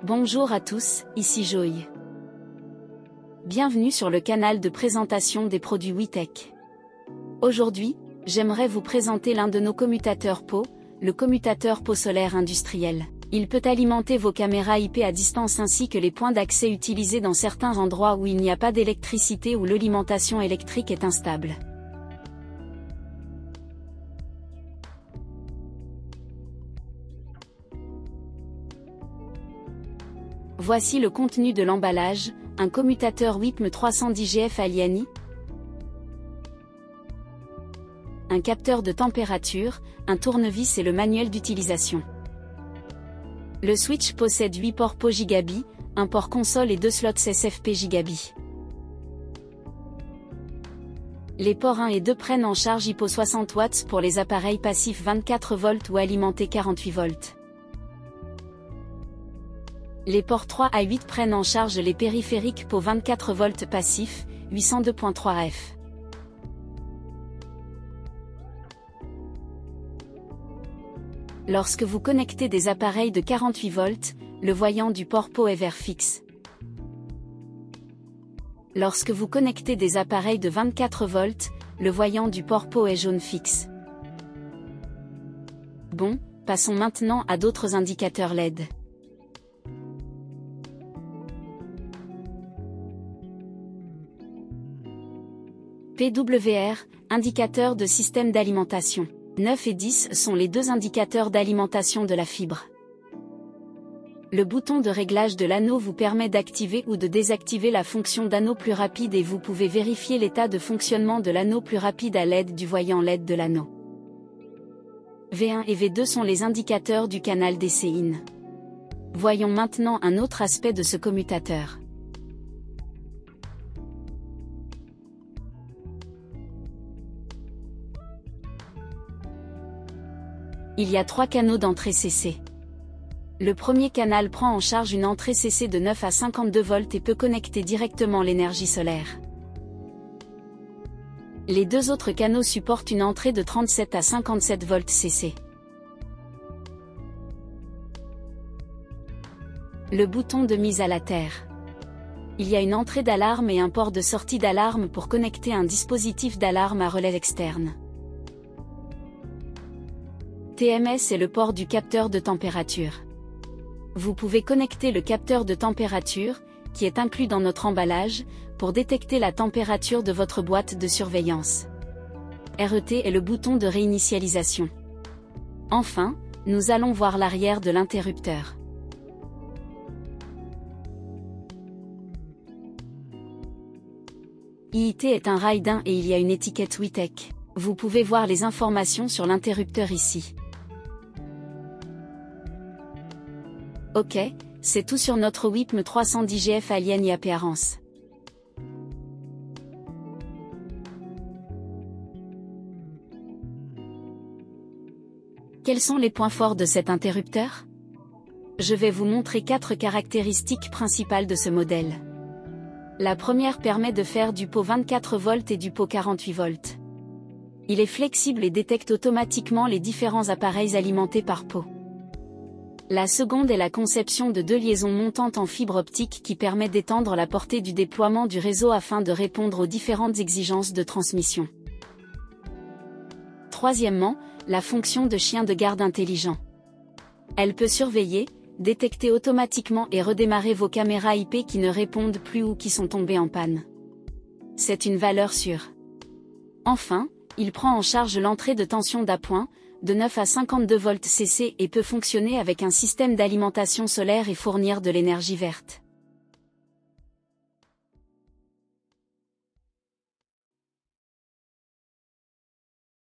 Bonjour à tous, ici Joy. Bienvenue sur le canal de présentation des produits WeTech. Aujourd'hui, j'aimerais vous présenter l'un de nos commutateurs PO, le commutateur PO solaire industriel. Il peut alimenter vos caméras IP à distance ainsi que les points d'accès utilisés dans certains endroits où il n'y a pas d'électricité ou l'alimentation électrique est instable. Voici le contenu de l'emballage, un commutateur WIPM 310GF Aliani, un capteur de température, un tournevis et le manuel d'utilisation. Le switch possède 8 ports PO Gigabi, un port console et 2 slots SFP Gigabi. Les ports 1 et 2 prennent en charge IPO 60 watts pour les appareils passifs 24 volts ou alimentés 48 volts. Les ports 3 à 8 prennent en charge les périphériques PO 24 volts passifs, 802.3 F. Lorsque vous connectez des appareils de 48 volts, le voyant du port PO est vert fixe. Lorsque vous connectez des appareils de 24 volts, le voyant du port PO est jaune fixe. Bon, passons maintenant à d'autres indicateurs LED. PWR, indicateur de système d'alimentation. 9 et 10 sont les deux indicateurs d'alimentation de la fibre. Le bouton de réglage de l'anneau vous permet d'activer ou de désactiver la fonction d'anneau plus rapide et vous pouvez vérifier l'état de fonctionnement de l'anneau plus rapide à l'aide du voyant LED de l'anneau. V1 et V2 sont les indicateurs du canal DC-in. Voyons maintenant un autre aspect de ce commutateur. Il y a 3 canaux d'entrée CC. Le premier canal prend en charge une entrée CC de 9 à 52 volts et peut connecter directement l'énergie solaire. Les deux autres canaux supportent une entrée de 37 à 57 volts CC. Le bouton de mise à la terre. Il y a une entrée d'alarme et un port de sortie d'alarme pour connecter un dispositif d'alarme à relais externe. TMS est le port du capteur de température. Vous pouvez connecter le capteur de température, qui est inclus dans notre emballage, pour détecter la température de votre boîte de surveillance. RET est le bouton de réinitialisation. Enfin, nous allons voir l'arrière de l'interrupteur. IIT est un rail d'un et il y a une étiquette WeTech. Vous pouvez voir les informations sur l'interrupteur ici. Ok, c'est tout sur notre WIPM 310GF Aliani Appearance. Quels sont les points forts de cet interrupteur? Je vais vous montrer 4 caractéristiques principales de ce modèle. La première permet de faire du PO 24 volts et du PO 48 volts. Il est flexible et détecte automatiquement les différents appareils alimentés par PO. La seconde est la conception de 2 liaisons montantes en fibre optique qui permet d'étendre la portée du déploiement du réseau afin de répondre aux différentes exigences de transmission. Troisièmement, la fonction de chien de garde intelligent. Elle peut surveiller, détecter automatiquement et redémarrer vos caméras IP qui ne répondent plus ou qui sont tombées en panne. C'est une valeur sûre. Enfin, il prend en charge l'entrée de tension d'appoint, de 9 à 52 volts CC et peut fonctionner avec un système d'alimentation solaire et fournir de l'énergie verte.